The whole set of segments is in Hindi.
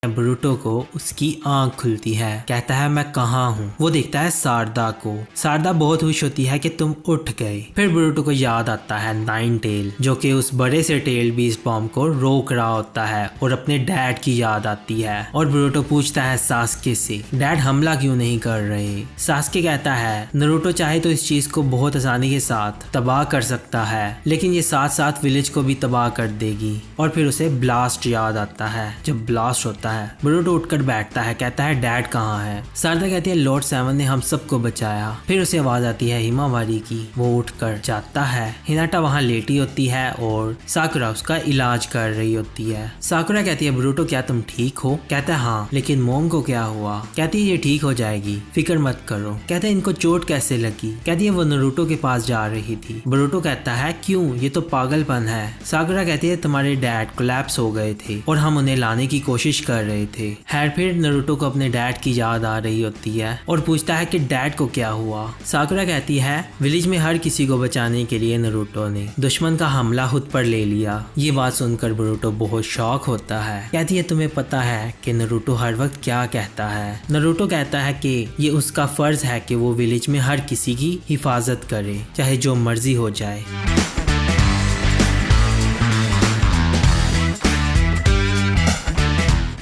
ब्रूटो को उसकी आंख खुलती है। कहता है मैं कहाँ हूँ। वो देखता है सारदा को। सारदा बहुत खुश होती है कि तुम उठ गए। फिर ब्रूटो को याद आता है नाइन टेल, जो कि उस बड़े से टेल बीस्ट बॉम्ब को रोक रहा होता है, और अपने डैड की याद आती है। और ब्रूटो पूछता है सास्के से, डैड हमला क्यों नहीं कर रहे। सास्के कहता है नारुतो चाहे तो इस चीज को बहुत आसानी के साथ तबाह कर सकता है, लेकिन ये साथ साथ विलेज को भी तबाह कर देगी। और फिर उसे ब्लास्ट याद आता है। जब ब्लास्ट होता है ब्रूटो उठकर बैठता है। कहता है डैड कहाँ है। सारदा कहती है लॉर्ड सेवन ने हम सबको बचाया। फिर उसे आवाज आती है हिमावारी की। वो उठकर जाता है। हिनाटा वहाँ लेटी होती है और साकुरा उसका इलाज कर रही होती है। साकुरा कहती है ब्रूटो क्या तुम ठीक हो। कहता है हाँ, लेकिन मोम को क्या हुआ। कहती है ये ठीक हो जाएगी, फिक्र मत करो। कहते हैं इनको चोट कैसे लगी। कहती है वो नारुतो के पास जा रही थी। ब्रूटो कहता है क्यों, ये तो पागलपन है। साकुरा कहती है तुम्हारे डैड कोलैप्स हो गए थे और हम उन्हें लाने की कोशिश कर रहे थे। फिर नारुतो को अपने डैड की याद आ रही होती है और पूछता है कि डैड को क्या हुआ। साकुरा कहती है विलेज में हर किसी को बचाने के लिए नारुतो ने दुश्मन का हमला खुद पर ले लिया। ये बात सुनकर ब्रूटो बहुत शॉक होता है। कहती है तुम्हें पता है कि नारुतो हर वक्त क्या कहता है। नारुतो कहता है कि ये उसका फर्ज है कि वो विलेज में हर किसी की हिफाजत करे, चाहे जो मर्जी हो जाए।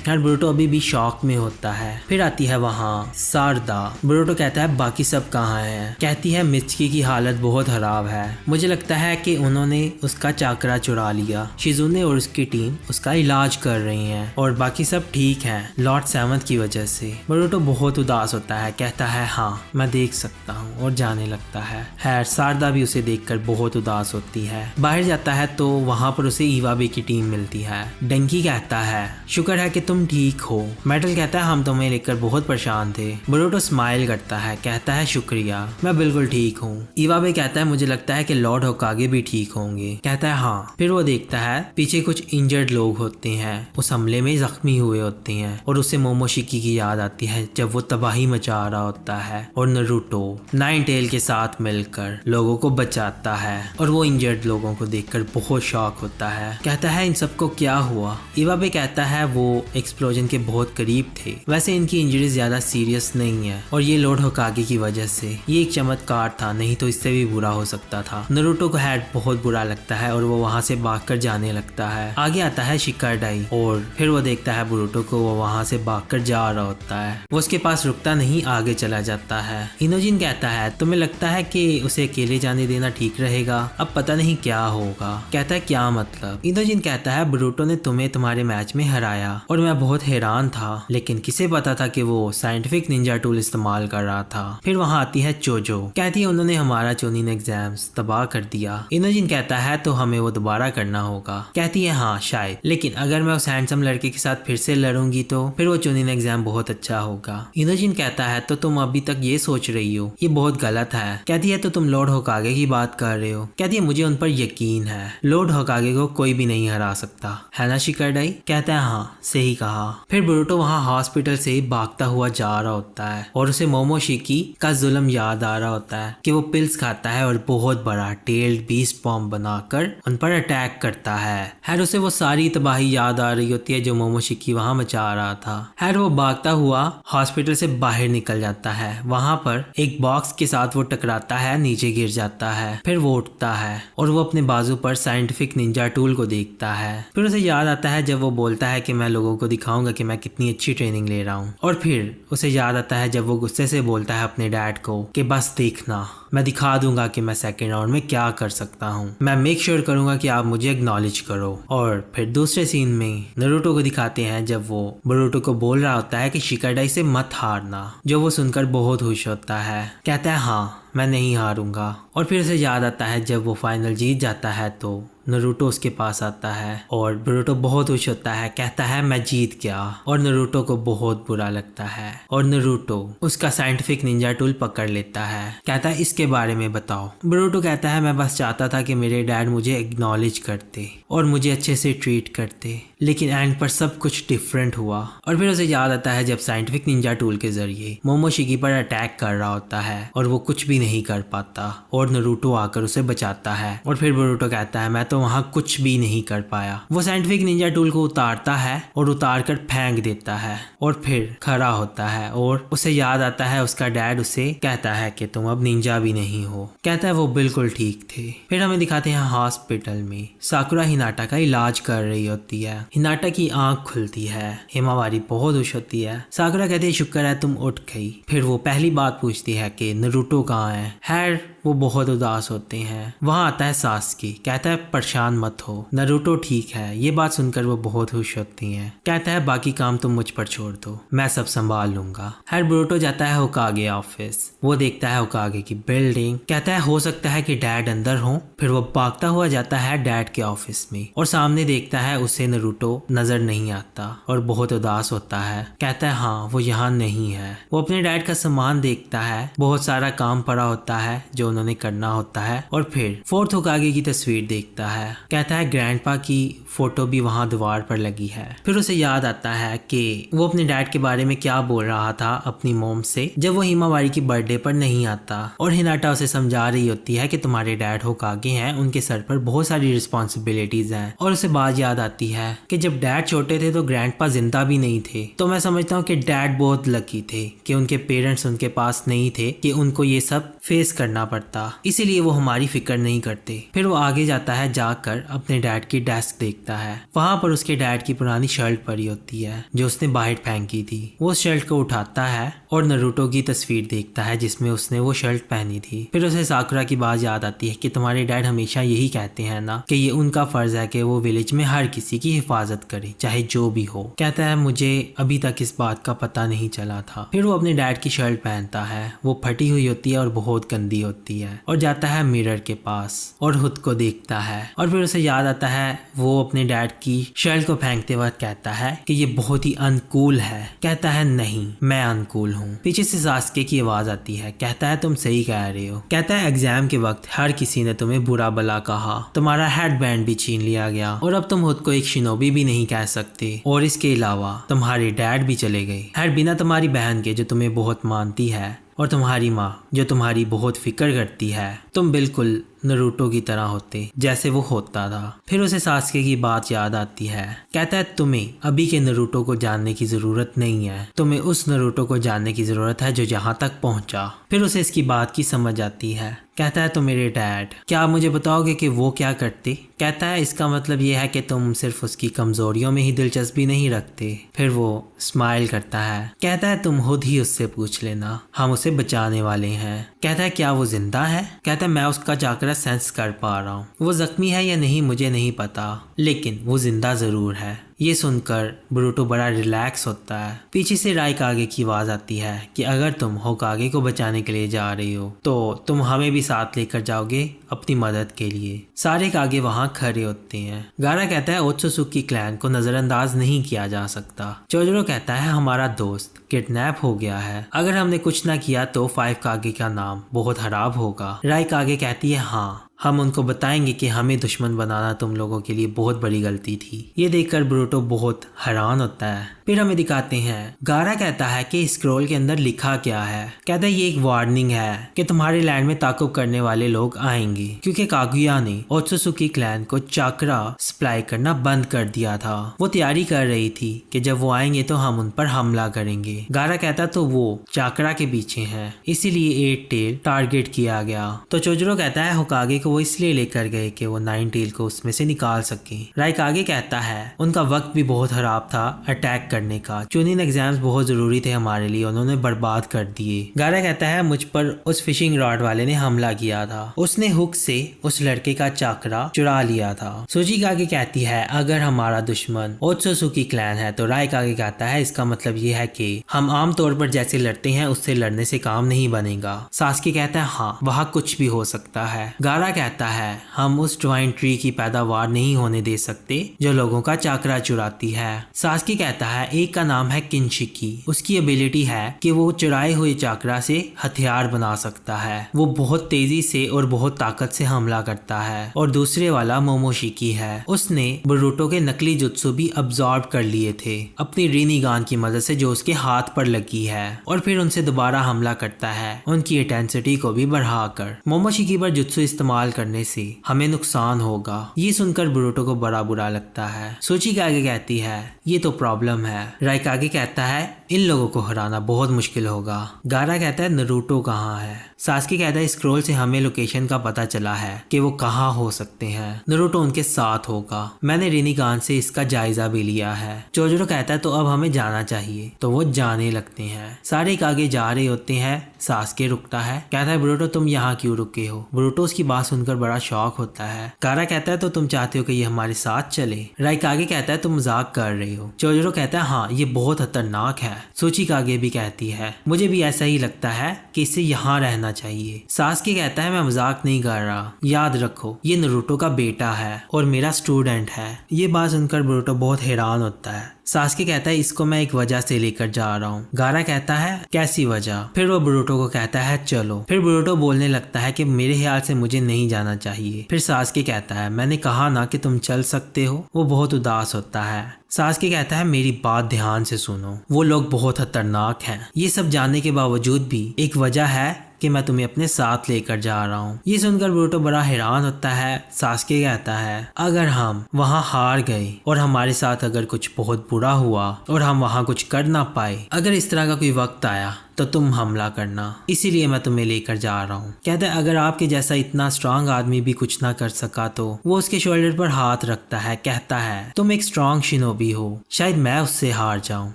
ब्रूटो अभी भी शॉक में होता है। फिर आती है वहाँ सारदा। ब्रूटो कहता है बाकी सब कहाँ हैं। कहती है मित्सुकी की हालत बहुत खराब है। मुझे लगता है कि उन्होंने उसका चाकरा चुरा लिया। शिजुने और उसकी टीम उसका इलाज कर रही है और बाकी सब ठीक है लॉर्ड सेवंथ की वजह से। ब्रूटो बहुत उदास होता है। कहता है हाँ मैं देख सकता हूँ, और जाने लगता है। खैर सारदा भी उसे देखकर बहुत उदास होती है। बाहर जाता है तो वहाँ पर उसे इवाबे की टीम मिलती है। डंकी कहता है शुक्र है कि तुम ठीक हो। मेटल कहता है हम तुम्हें लेकर बहुत परेशान थे। ब्रूटो स्माइल करता है। कहता है शुक्रिया, मैं बिल्कुल ठीक हूँ। इवाबे कहता है मुझे लगता है कि लॉर्ड होकागे भी ठीक होंगे। कहता है हाँ। फिर वो देखता है पीछे कुछ इंजर्ड लोग होते हैं, उस हमले में जख्मी हुए होते हैं, और उसे मोमोशिकी की याद आती है जब वो तबाही मचा रहा होता है और नारुतो नाइन टेल के साथ मिलकर लोगों को बचाता है। और वो इंजर्ड लोगों को देखकर बहुत शॉक होता है। कहता है इन सबको क्या हुआ। इवाबे कहता है वो एक्सप्लोजन के बहुत करीब थे। वैसे इनकी इंजरी ज्यादा सीरियस नहीं है और ये लॉर्ड होकागे की वजह से। ये एक चमत्कार था, नहीं तो इससे भी बुरा हो सकता था। नारुतो को हेड बहुत बुरा लगता है और वो वहाँ से भागकर जाने लगता है। आगे आता है शिकाडाई और फिर वो देखता है ब्रूटो को वो वहाँ से भागकर जा रहा होता है। वो उसके पास रुकता नहीं, आगे चला जाता है। इनोजिन कहता है तुम्हें लगता है कि उसे अकेले जाने देना ठीक रहेगा, अब पता नहीं क्या होगा। कहता है क्या मतलब। इनोजिन कहता है ब्रूटो ने तुम्हें तुम्हारे मैच में हराया और मैं बहुत हैरान था, लेकिन किसे पता था कि वो साइंटिफिक निंजा टूल इस्तेमाल कर रहा था। फिर वहाँ आती है चोजो। कहती है उन्होंने हमारा चोनिन एग्जाम्स तबाह कर दिया। इनोजिन कहता है तो हमें वो दोबारा करना होगा। कहती है हाँ शायद, लेकिन अगर मैं उस हैंडसम लड़के के साथ फिर से लड़ूंगी तो फिर वो चोनिन एग्जाम बहुत अच्छा होगा। इनोजिन कहता है तो तुम अभी तक ये सोच रही हो, ये बहुत गलत है। कहती है तो तुम लॉर्ड होकागे की बात कर रहे हो। कहती है मुझे उन पर यकीन है, लॉर्ड होकागे को कोई भी नहीं हरा सकता, है ना शिकाडाई। कहता है हाँ सही कहा। फिर ब्रूटो वहाँ हॉस्पिटल से भागता हुआ जा रहा होता है और उसे मोमोशिकी का जुल्म याद आ रहा होता है कि वो पिल्स खाता है और बहुत बड़ा टेल्ड बीस्ट बॉम्ब बनाकर उन पर अटैक करता है। खैर उसे वो सारी तबाही याद आ रही होती है जो मोमोशिकी वहाँ मचा रहा था। खैर वो भागता हुआ हॉस्पिटल से बाहर निकल जाता है। वहाँ पर एक बॉक्स के साथ वो टकराता है, नीचे गिर जाता है। फिर वो उठता है और वो अपने बाजू पर साइंटिफिक निंजा टूल को देखता है। फिर उसे याद आता है जब वो बोलता है कि मैं लोगों को दिखाऊंगा कि मैं कितनी अच्छी ट्रेनिंग ले रहा हूँ। और फिर उसे याद आता है जब वो गुस्से से बोलता है अपने डैड को कि बस देखना, मैं दिखा दूंगा कि मैं सेकंड राउंड में क्या कर सकता हूँ। मैं मेक श्योर करूंगा कि आप मुझे एक्नॉलेज करो। और फिर दूसरे सीन में नारुतो को दिखाते हैं जब वो ब्रूटो को बोल रहा होता है कि शिकाडाई से मत हारना, जो वो सुनकर बहुत खुश होता है। कहता है हाँ मैं नहीं हारूंगा। और फिर उसे याद आता है जब वो फाइनल जीत जाता है तो नारुतो उसके पास आता है और ब्रूटो बहुत खुश होता है। कहता है मैं जीत गया, और नारुतो को बहुत बुरा लगता है और नारुतो उसका साइंटिफिक निंजा टूल पकड़ लेता है। कहता है इसके बारे में बताओ। ब्रूटो कहता है मैं बस चाहता था कि मेरे डैड मुझे एक्नॉलेज करते और मुझे अच्छे से ट्रीट करते। लेकिन एंड पर सब कुछ डिफरेंट हुआ। और फिर उसे याद आता है जब साइंटिफिक निंजा टूल के जरिए मोमोशिकी पर अटैक कर रहा होता है और वो कुछ भी नहीं कर पाता और नारुतो आकर उसे बचाता है। और फिर बोरुतो कहता है मैं तो वहाँ कुछ भी नहीं कर पाया। वो साइंटिफिक निंजा टूल को उतारता है और उतार कर फेंक देता है और फिर खड़ा होता है और उसे याद आता है उसका डैड उसे कहता है कि तुम अब निंजा भी नहीं हो। कहता है वो बिल्कुल ठीक थे। फिर हमें दिखाते हैं हॉस्पिटल में साकुरा हिनाटा का इलाज कर रही होती है। हिनाटा की आंख खुलती है। हिमावारी बहुत खुश होती है। साकुरा कहती है शुक्र है तुम उठ गई। फिर वो पहली बात पूछती है कि नारुतो कहाँ है। खैर वो बहुत उदास होते हैं। वहाँ आता है सास्की। कहता है परेशान मत हो, नारुतो ठीक है। ये बात सुनकर वो बहुत खुश होती हैं। कहता है बाकी काम तुम मुझ पर छोड़ दो, मैं सब संभाल लूंगा। हर बोरुतो जाता है होकागे ऑफिस। वो देखता है होकागे की बिल्डिंग। कहता है हो सकता है कि डैड अंदर हो। फिर वो भागता हुआ जाता है डैड के ऑफिस में और सामने देखता है उसे नारुतो नजर नहीं आता और बहुत उदास होता है। कहता है हाँ वो यहाँ नहीं है। वो अपने डैड का सामान देखता है। बहुत सारा काम पड़ा होता है जो उन्होंने करना होता है। और फिर फोर्थ होकागे की तस्वीर देखता है। कहता है ग्रैंडपा की फोटो भी वहाँ दीवार पर लगी है। फिर उसे याद आता है कि वो अपने डैड के बारे में क्या बोल रहा था अपनी मोम से जब वो हिमावारी की बर्थडे पर नहीं आता। और हिनाटा उसे समझा रही होती है कि तुम्हारे डैड होकागे हैं, उनके सर पर बहुत सारी रिस्पॉन्सिबिलिटीज हैं। और उसे बात याद आती है कि जब डैड छोटे थे तो ग्रैंडपा जिंदा भी नहीं थे। तो मैं समझता हूँ कि डैड बहुत लकी थे कि उनके पेरेंट्स उनके पास नहीं थे कि उनको ये सब फेस करना पड़ता, इसीलिए वो हमारी फिक्र नहीं करते। फिर वो आगे जाता है, जाकर अपने डैड की डेस्क देखता है। वहां पर उसके डैड की पुरानी शर्ट पड़ी होती है जो उसने बाहर फेंकी थी। वो उस शर्ट को उठाता है और नारुतो की तस्वीर देखता है जिसमें उसने वो शर्ट पहनी थी। फिर उसे साकुरा की बात याद आती है कि तुम्हारे डैड हमेशा यही कहते हैं ना कि ये उनका फर्ज है कि वो विलेज में हर किसी की हिफाजत करे चाहे जो भी हो। कहता है मुझे अभी तक इस बात का पता नहीं चला था। फिर वो अपने डैड की शर्ट पहनता है। वो फटी हुई होती है और बहुत गंदी होती है और जाता है मिरर के पास और खुद को देखता है। और फिर उसे याद आता है वो अपने डैड की शर्ट को फेंकते वक्त कहता है कि ये बहुत ही अनकूल है। कहता है नहीं मैं अनकूल हूँ। पीछे से सास्के की आवाज आती है। कहता है तुम सही कह रहे हो। कहता है एग्जाम के वक्त हर किसी ने तुम्हें बुरा भला कहा, तुम्हारा हेडबैंड भी छीन लिया गया और अब तुम खुद को एक शिनोबी भी नहीं कह सकते और इसके अलावा तुम्हारे डैड भी चले गए। हर बिना तुम्हारी बहन के जो तुम्हें बहुत मानती है और तुम्हारी माँ जो तुम्हारी बहुत फिक्र करती है। तुम बिल्कुल नारुतो की तरह होते जैसे वो होता था। फिर उसे सास्के की बात याद आती है। कहता है तुम्हें अभी के नारुतो को जानने की जरूरत नहीं है, तुम्हें उस नारुतो को जानने की जरूरत है जो यहाँ तक पहुँचा। फिर उसे इसकी बात की समझ आती है। कहता है तो मेरे डैड, क्या आप मुझे बताओगे कि वो क्या करते? कहता है इसका मतलब ये है कि तुम सिर्फ उसकी कमजोरियों में ही दिलचस्पी नहीं रखते। फिर वो स्माइल करता है। कहता है तुम खुद ही उससे पूछ लेना, हम उसे बचाने वाले हैं। कहता है क्या वो जिंदा है? कहता है मैं उसका चाकरा सेंस कर पा रहा हूँ। वो जख्मी है या नहीं मुझे नहीं पता, लेकिन वो जिंदा जरूर है। ये सुनकर बोरुतो बड़ा रिलैक्स होता है। पीछे से राइकागे की आवाज आती है कि अगर तुम होकागे को बचाने के लिए जा रही हो तो तुम हमें भी साथ लेकर जाओगे अपनी मदद के लिए। सारे कागे वहाँ खड़े होते हैं। गारा कहता है ओत्सुसुकी क्लैन को नजरअंदाज नहीं किया जा सकता। चोजोरो कहता है हमारा दोस्त किडनैप हो गया है, अगर हमने कुछ ना किया तो 5 कागे का नाम बहुत खराब होगा। राइकागे कहती है हाँ हम उनको बताएंगे कि हमें दुश्मन बनाना तुम लोगों के लिए बहुत बड़ी गलती थी। ये देखकर बोरुतो बहुत हैरान होता है। फिर हमें दिखाते हैं गारा कहता है कि स्क्रॉल के अंदर लिखा क्या है। कहता है ये एक वार्निंग है कि तुम्हारे लैंड में ताकुब करने वाले लोग आएंगे क्योंकि कागुया ने ओत्सुसुकी क्लैन को चाकरा सप्लाई करना बंद कर दिया था। वो तैयारी कर रही थी कि जब वो आएंगे तो हम उन पर हमला करेंगे। गारा कहता तो वो चाकरा के पीछे है इसीलिए 8 टेल टारगेट किया गया। तो चोजोरो कहता है होकागे वो इसलिए लेकर गए कि वो 9 टेल को उसमें से निकाल सके। राइकागे कहता है उनका वक्त भी बहुत खराब था अटैक करने का। चुनिन एग्जाम्स बहुत जरूरी थे हमारे लिए, उन्होंने बर्बाद कर दिए। गारा कहता है मुझ पर उस फिशिंग रॉड वाले ने हमला किया था, उसने हुक से उस लड़के का चाकरा चुरा लिया था। सुजिकागे कहती है अगर हमारा दुश्मन ओत्सुसुकी क्लैन है तो राइकागे कहता है इसका मतलब ये है कि हम आमतौर पर जैसे लड़ते हैं उससे लड़ने से काम नहीं बनेगा। सास्के कहता है हाँ वहाँ कुछ भी हो सकता है। गारा कहता है हम उस डिवाइन ट्री की पैदावार नहीं होने दे सकते जो लोगों का चाकरा चुराती है। सास्की कहता है एक का नाम है किनशिकी, उसकी एबिलिटी है कि वो चुराए हुए चाकरा से हथियार बना सकता है। वो बहुत तेजी से और बहुत ताकत से हमला करता है। और दूसरे वाला मोमोशिकी है, उसने बोरुटो के नकली जुत्सु भी अब्सॉर्ब कर लिए थे अपनी रिनिगान की मदद से जो उसके हाथ पर लगी है, और फिर उनसे दोबारा हमला करता है उनकी इंटेंसिटी को भी बढ़ाकर। मोमोशिकी पर जुत्सु इस्तेमाल करने से हमें नुकसान होगा। ये सुनकर बोरुटो को बड़ा बुरा लगता है। सूची आगे कहती है ये तो प्रॉब्लम है। राइकागे कहता है इन लोगों को हराना बहुत मुश्किल होगा। गारा कहता है नारुतो कहाँ है। सास्की कहता है स्क्रोल से हमें लोकेशन का पता चला है कि वो कहाँ हो सकते हैं। नारुतो उनके साथ होगा। मैंने रिनिगान से इसका जायजा भी लिया है। चोजोरो कहता है तो अब हमें जाना चाहिए, तो वो जाने लगते हैं। सारे आगे जा रहे होते हैं। सास्की रुकता है, कहता है बोरुटो तुम यहाँ क्यों रुके हो। बोरुटो उसकी बात सुनकर बड़ा शॉक होता है। गारा कहता है तो तुम चाहते हो कि ये हमारे साथ चले। राइकागे कहता है तुम मजाक कर रहे हो। चोजोरो कहता है हाँ ये बहुत खतरनाक है। सूचिकागे भी कहती है मुझे भी ऐसा ही लगता है कि इसे यहाँ रहना चाहिए। सास्की कहता है मैं मजाक नहीं कर रहा, याद रखो ये नारुतो का बेटा है और मेरा स्टूडेंट है। ये बात सुनकर बोरुटो बहुत हैरान होता है। सास्की कहता है इसको मैं एक वजह से लेकर जा रहा हूँ। गारा कहता है कैसी वजह। फिर वो बोरुटो को कहता है चलो। फिर बोरुटो बोलने लगता है कि मेरे ख्याल से मुझे नहीं जाना चाहिए। फिर सास्की कहता है मैंने कहा ना कि तुम चल सकते हो। वो बहुत उदास होता है। सास्की कहता है मेरी बात ध्यान से सुनो, वो लोग बहुत खतरनाक हैं। ये सब जानने के बावजूद भी एक वजह है कि मैं तुम्हें अपने साथ लेकर जा रहा हूँ। ये सुनकर बोरुटो बड़ा हैरान होता है। सास्की कहता है अगर हम वहाँ हार गए और हमारे साथ अगर कुछ बहुत बुरा हुआ और हम वहाँ कुछ कर ना पाए, अगर इस तरह का कोई वक्त आया तो तुम हमला करना, इसीलिए मैं तुम्हें लेकर जा रहा हूँ। कहता है अगर आपके जैसा इतना स्ट्रांग आदमी भी कुछ ना कर सका तो। वो उसके शोल्डर पर हाथ रखता है, कहता है तुम एक स्ट्रांग शिनोबी हो, शायद मैं उससे हार जाऊं,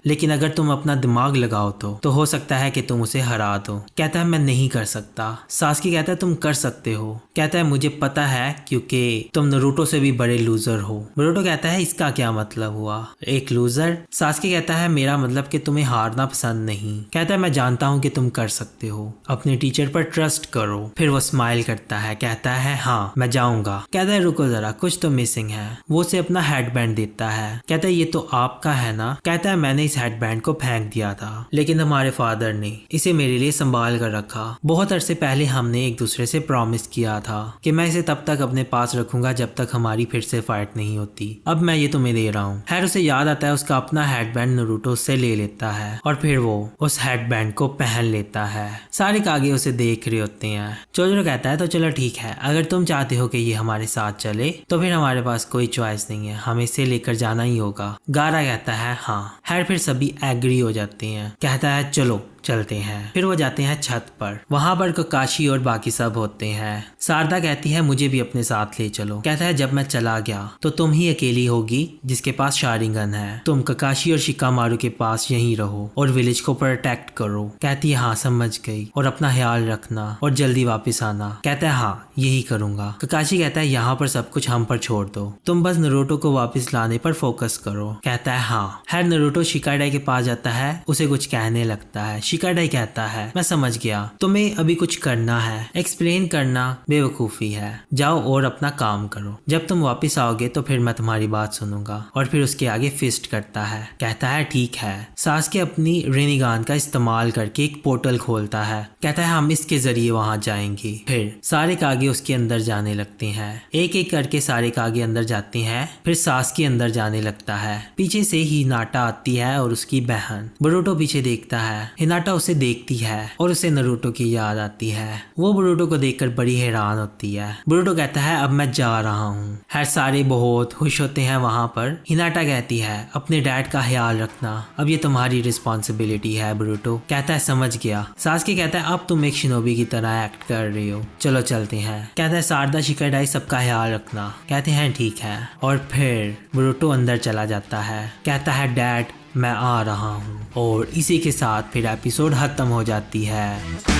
लेकिन अगर तुम अपना दिमाग लगाओ तो हो सकता है कि तुम उसे हरा दो। कहता है मैं नहीं कर सकता। सास्की कहता है तुम कर सकते हो। कहता है मुझे पता है क्योंकि तुम नारुतो से भी बड़े लूजर हो। बोरुटो कहता है इसका क्या मतलब हुआ, एक लूजर। सास्की कहता है मेरा मतलब कि तुम्हें हारना पसंद नहीं। कहता है मैं जानता हूँ कि तुम कर सकते हो, अपने टीचर पर ट्रस्ट करो। फिर वो स्माइल करता है, कहता है हाँ मैं जाऊंगा। कहता है रुको जरा, कुछ तो मिसिंग है। वो उसे अपना हेडबैंड देता है। कहता है ये तो आपका है ना। कहता है मैंने इस हेडबैंड को फेंक दिया था, लेकिन हमारे फादर ने इसे मेरे लिए संभाल कर रखा। बहुत अरसे पहले हमने एक दूसरे से प्रॉमिस किया था कि मैं इसे तब तक अपने पास रखूंगा जब तक हमारी फिर से फाइट नहीं होती। अब मैं ये तुम्हें दे रहा हूँ। खैर उसे याद आता है उसका अपना हेडबैंड नारुतो से ले लेता है और फिर वो उस हेडबैंड को पहन लेता है। सारे कागे उसे देख रहे होते हैं। चोजोरो कहता है तो चलो ठीक है, अगर तुम चाहते हो कि ये हमारे साथ चले तो फिर हमारे पास कोई चॉइस नहीं है, हमें इसे लेकर जाना ही होगा। गारा कहता है हाँ। खैर फिर सभी एग्री हो जाते हैं। कहता है चलो चलते हैं। फिर वो जाते हैं छत पर। वहां पर ककाशी और बाकी सब होते हैं। शारदा कहती है मुझे भी अपने साथ ले चलो। कहता है जब मैं चला गया तो तुम ही अकेली होगी जिसके पास शारिंगन है। तुम ककाशी और शिकामारू के पास यहीं रहो और विलेज को प्रोटेक्ट करो। कहती है हाँ समझ गई, और अपना ख्याल रखना और जल्दी वापस आना। कहता है हाँ यही करूंगा। ककाशी कहता है यहाँ पर सब कुछ हम पर छोड़ दो, तुम बस नारुतो को वापस लाने पर फोकस करो। कहता है हाँ। खैर नारुतो शिकाडाई के पास जाता है, उसे कुछ कहने लगता है। शिकाडाई कहता है मैं समझ गया, तुम्हें अभी कुछ करना है, एक्सप्लेन करना बेवकूफी है, जाओ और अपना काम करो। जब तुम वापस आओगे तो फिर मैं तुम्हारी बात सुनूंगा। और फिर उसके आगे फिस्ट करता है। कहता है ठीक है। सास्के अपनी रेनिगान का इस्तेमाल करके एक पोर्टल खोलता है। कहता है हम इसके जरिए वहां जाएंगे। फिर सारे कागे उसके अंदर जाने लगते हैं। एक एक करके सारे कागे अंदर जाते हैं। फिर सास्के अंदर जाने लगता है। पीछे से हिनाटा आती है और उसकी बहन। बोरुटो पीछे देखता है। हिनाटा उसे देखती है और उसे नारुतो की याद आती है। वो बोरुटो को देखकर बड़ी हैरान होती है। बोरुटो कहता है अब मैं जा रहा हूँ। हर सारे बहुत खुश होते हैं वहाँ पर। हिनाटा कहती है अपने डैड का ख्याल रखना, अब ये तुम्हारी रिस्पॉन्सिबिलिटी है बोरुटो। कहता है समझ गया। सास्के कहता है अब तुम एक शिनोबी की तरह एक्ट कर रही हो, चलो चलते हैं। कहता है शारदा शिकाडाई सबका ख्याल रखना। कहते हैं ठीक है। और फिर बोरुटो अंदर चला जाता है। कहता है डैड मैं आ रहा हूँ। और इसी के साथ फिर एपिसोड खत्म हो जाती है।